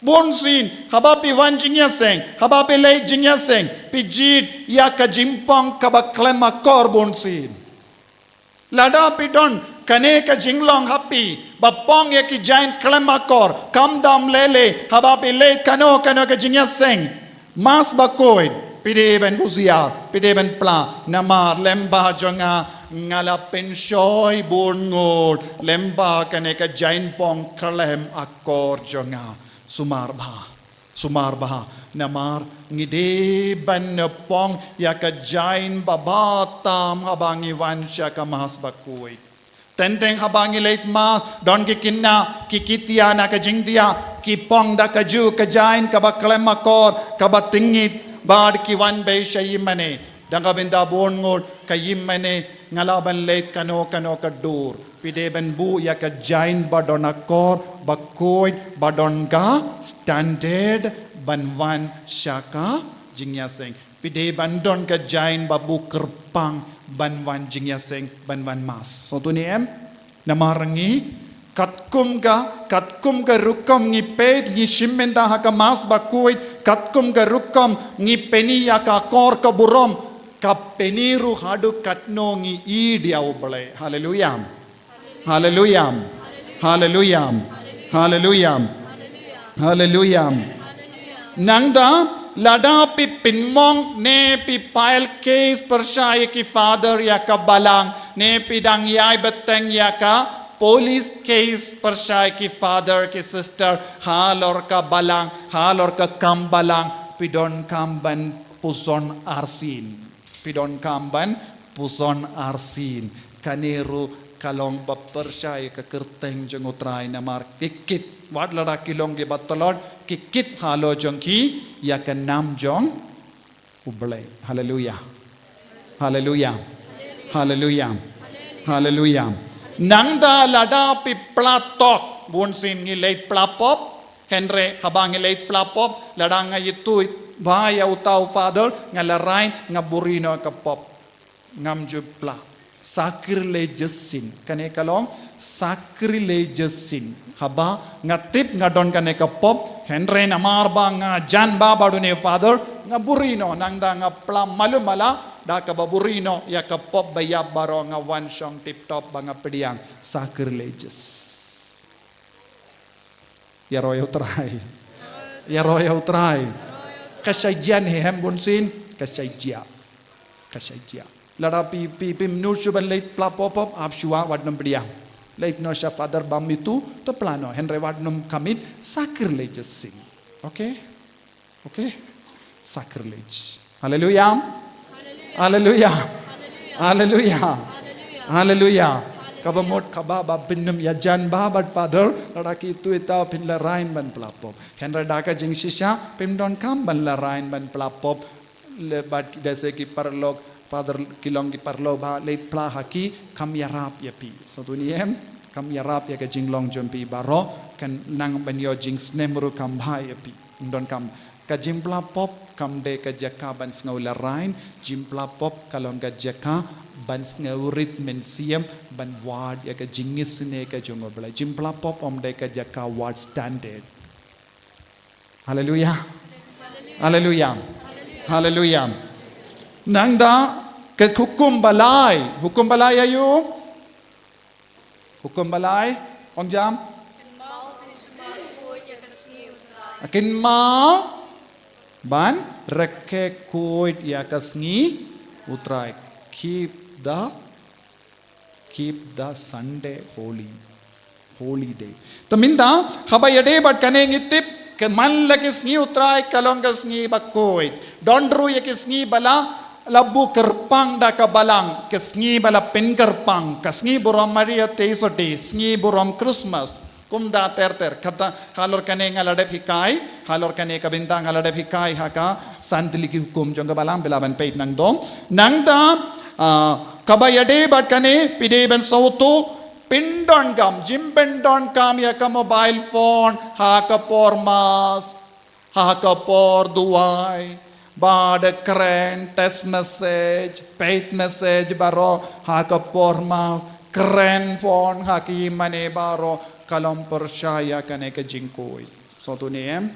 bon sin habapi wan jingya seng habapi le jingya seng pijit ya ka jimpong kabaklema kor bon sin lada pidon kane ka jinglong happy bapong ya ki giant klema kor kamdam lele habapi le kano ka jingya seng mas bakoid pideben buziar pideben pla namar lemba jonga ngala penshoy burngur lemba kane ka jain pong kalem akor jonga sumar bah namar ngide ban pong ya ka jain babatam habangi wansha ka mas bakui tenteng habangi late mas don ki kinna ki kitia na ka jingdia ki pong da ka ju ka jain ka baklem akor ka batingit bad ki wan be shayimane dangabinda bonngod kayimane ngalaban late kano ka dur pideben bu ya ka jain badona kor bakoy badon ga standard banwan shaka jingya seng pide bandon ka jain babu kerpang banwan jingya seng banwan mas so tu ni em namarangi katkum ka rukom ngi ped ngi shimmenda haka mas bakuit katkum ka rukom ngi peni ya ka kor ka burom ka peniru hadu katno ngi idia ubale hallelujah hallelujah hallelujah hallelujah hallelujah nangda lada pi pinmong ne pi pile case persyai ki father ya ka balang ne pidang yai beteng ya ka police case persyai ki father ki sister halor ka balang halor ka kambalang pidon kamban puson arsin kaneru kalong bapersyai ka kerteng jengutrai namar kikit wat lada kilong ge batalod kikit halo jongki ya ka nam jong ublai hallelujah hallelujah hallelujah hallelujah nangda lada pi platok bun sin ngi leit plapop Henry habang ngi leit plapop ladang itu bahaya utau father ngalarain ngaburino kapop ngamju pla sacrilegious sin kane kalong sacrilegious sin haba ngatip ngadon kane kapop Henry namar ba nga jan ba badune father ngaburino nangda ngapla malumala da kababurino ya kapop bayab baro nga one song tip top ba nga pediang sacrilegious ya royal try kasayjian hem bunsin kasayjia lada pi nur ban late plapop ap shua wadnum pediang late no sha father bam itu to plano Henry wadnum commit sacrilegious sin okay sacrilege hallelujah hallelujah hallelujah hallelujah kabamot kababa pinnum yajan babat father ladaki tu ita pin la rain ban plapop Henry daka jing sisha pimdon kam ban la rain ban plapop le bat जैसे कि परलोक father kilong ki parlo ba late pla haki kam yarap yapi so tuniem kam yarap ya ke jinglong jompi baro kan nang ban yo jing snemru kam bhai yapi don kam ka jimpla pop kam de ka jaka ban snau la rain jimpla pop kalong ka jaka ban snau rit men siam ban ward ya ka jingis ne ka jongo bla jimpla pop om de ka jaka ward standard hallelujah hallelujah hallelujah nangda ke hukum balai ayo hukum balai ong jam akin mau ban reke kuit ya kasngi utrai keep the Sunday holy day taminda haba yade bat kane ngitip ke man lakisngi utrai kalong kasngi bakoit dondru yakisngi bala labu kerpang da kabalang kesngi bala pen kerpang kasngi buram Maria teisoti sngi buram Christmas kumda ter kata halor kane ngalade hikai halor kane kabinta ngalade hikai haka santli ki hukum jong balang belaban peit nang dom nang da kabayade bat kane pide ben sautu pindon gam jim pindon kam ya ka mobile phone haka por mas haka por duai Bad keren text message, paid message baro haka pormas keren phone haki mane baro kalom percaya kane ke jingkoi. Soto niem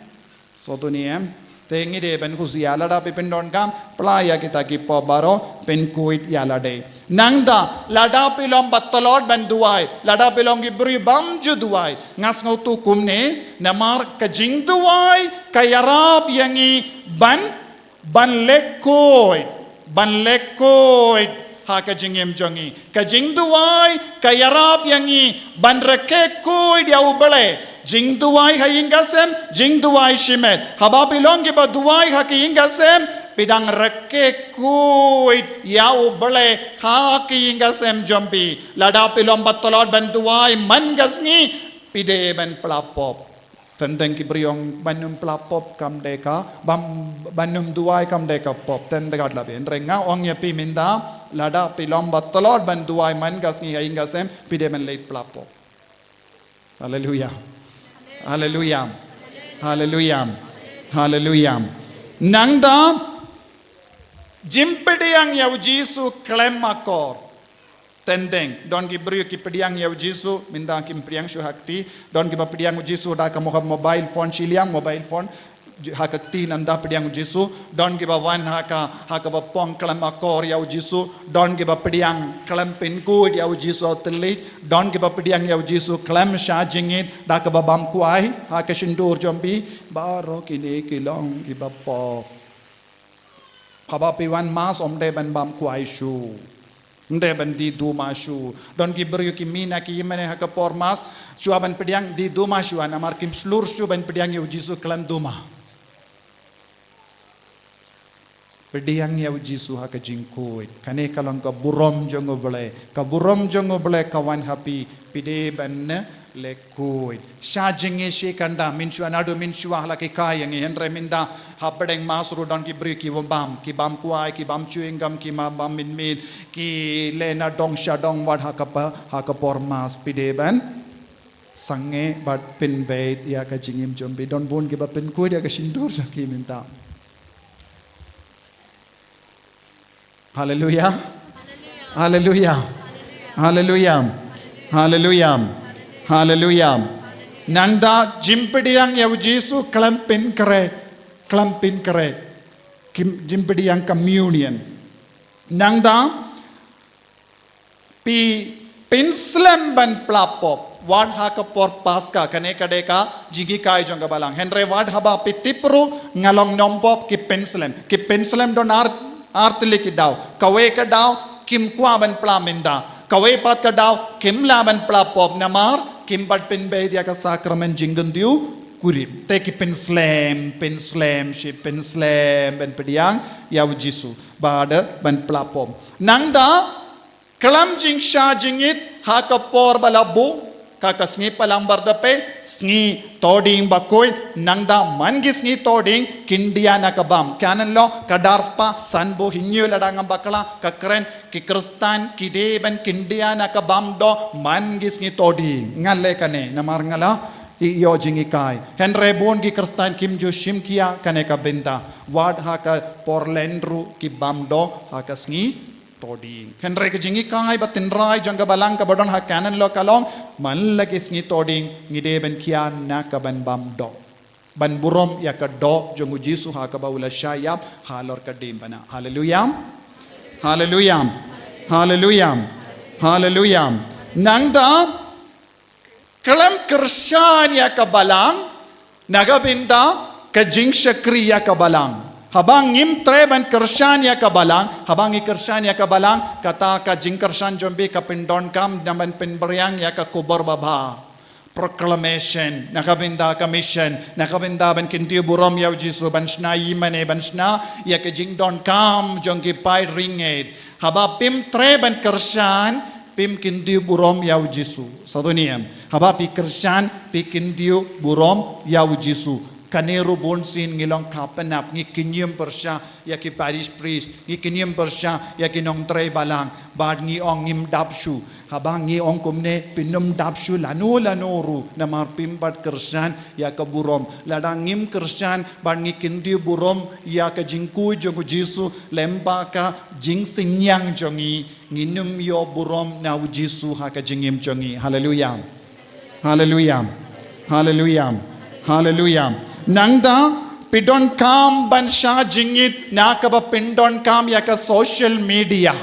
tengi de ben kusi yala da pipindon kam playa kita ki po baro pen kuit yala de. Nangda lada pilom battalot ben duai lada pilom ki beri bam ju duai ngas ngautu kumne namar ke jing duai kayarab yangi ban lekoid ha ka jingem jongi ka jing duai ka yarab yangi ban reke koid ya ubale jing duai ha ingasem jing duai shimet haba bilong ki ba duai ha ki ingasem pidang reke koid ya ubale ha ki ingasem jombi lada pilom batolot ban duai man gasngi pide ban plapop tentang ki briong banum plapop kam deka banum duai kam deka pop ten dekat labi renga ong ya pi minda lada pilom batolot ban duai man gasngi hinga sem pide men late plapop hallelujah hallelujah hallelujah hallelujah nangda jimpediang ya jisu klem akor tendeng don ki brio ki pediang ya jisu minda ki priang shu hakti don ki pediang jisu da ka mobile phone chiliang mobile phone hakti nanda pediang jisu don ki wan haka ba pong klam akor ya jisu don ki pediang klam pin code ya jisu teli don ki pediang ya jisu klam sha jingit da ka bam kuai haka shindur jombi baro kini kilong ki po haba pi wan mas omde ban bam kuai shu nde ban di duma shu don ki brio ki mina ki yemene haka pormas shu ban pediang di duma shu ana mar kim slur shu ban pediang yu jisu klan duma pediang yu jisu haka jingkoi kane kalong ka burom jongo bele kawan happy pide ban lekoi sha jinge she kanda minchu anadu minchu hala ki kai yang henre minda habdeng masru don ki bri ki bam kuai ki bam chewing gum ki ma bam min ki lena dong sha dong wat haka por mas pide ban sange but pin bait ya ka jingim jombi don bon ke ba pin ko dia ka sindur ki minta. Hallelujah. Hallelujah. Hallelujah. Hallelujah. Hallelujah. Nangda jimpediang ya Yesu klampin kare jimpediang communion. Nangda pi pinslam ban plapop wad hakapor paska kane kadeka jigi kai jonga balang henry wad haba pitipru ngalong nompop ki penslam don artli ki daw kawe ka daw kim kwa ban plaminda kawe pat ka daw kim la ban plapop namar kim bat pin be dia ka sakramen jingun diu kurip te ki penslam shi penslam ben pediang ya Yesu bada ban plapop nangda Kelam jing sha jingit hakapor balabu kakas ngi palang bardape sngi toding bakoy nangda mangi sngi toding kindia nakabam kanan lo kadarspa sanbo hinyo ladang bakala kakren ki kristan kideben kindia nakabam do mangi sngi toding ngalle kane namar ngala iyo jingi kai henre bon ki kristan kim jo shim kia kane ka benda wad haka porlendru ki bamdo haka sngi toding henry ke jingi kai batin rai jangga balang ka bodon ha canon lo kalong man lagi sngi toding ngide ben kian na ka ban bam do ban burom ya ka do jongu Yesu ha ka baula shayap halor ka dim bana hallelujah hallelujah hallelujah hallelujah nangda kalam kershan ya ka balang nagabinda ka jing shakri ya ka balang habang ngim treban kershan ya kabalang habang kershan ya kabalang kata ka jing kershan jombi ka pindon kam naman pinberiang ya ka kubor baba proclamation nakabinda commission nakabinda ban kintiu burom ya Yesu ban shna yimane ban shna ya ka jing don kam jongki pai ringed haba pim treban kershan pim kintiu burom ya Yesu satu niam haba pi kershan pi kintiu burom ya Yesu kaneru bonsin ngilong kapenap ngi kinyum persya ya ki parish priest ngi kinyum persya ya ki nong tre balang bad ngi ong ngim dapshu habang ngi ong kumne pinum dapshu lanu namar pimbat kersan ya ka burom ladang ngim kersan bad ngi kindi burom ya ka jingku jongu Yesu lemba ka jing sinyang jongi nginum yo burom na Yesu ha ka jingim jongi hallelujah hallelujah hallelujah hallelujah nangda pidon kam ban sha jingit nakaba pindon kam yaka social media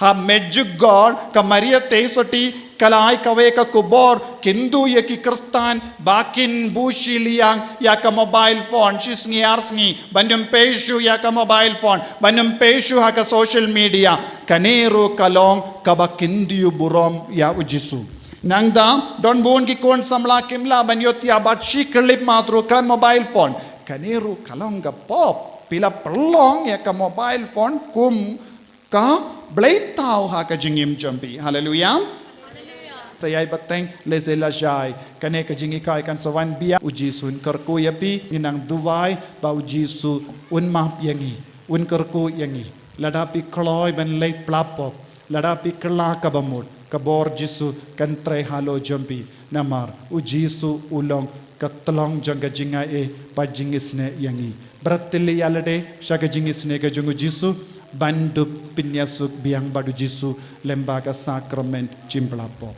ha medju god ka maria teisoti kalai kawe ka kubor kindu yaki kristan bakin bushi liang yaka mobile phone shisngi arsngi bandum peshu yaka mobile phone bandum peshu ha ka social media kaneru kalong kaba kindu burom ya Yesu nangda don bon ki kon samla kimla banyot ya bat shi clip matru kan mobile phone kaniru kalong ga pop pila pelong ya ka mobile phone kum ka blaitau ha ka jingim jambi hallelujah sayai bateng lezela jai kane ka jingi kai kan sawan bia Yesu kerku yapi inang duwai ba Yesu un map yangi un kerku yangi ladapi kloy ben late plapop ladapi kla ka bamut kabor Yesu kan tre halo jambi namar Yesu ulong katlong janga jinga e pajingisne yangi bratili yalade shaga jingisne ka jungu Yesu bandu pinyasuk biang badu Yesu lembaga sakrament jimplapo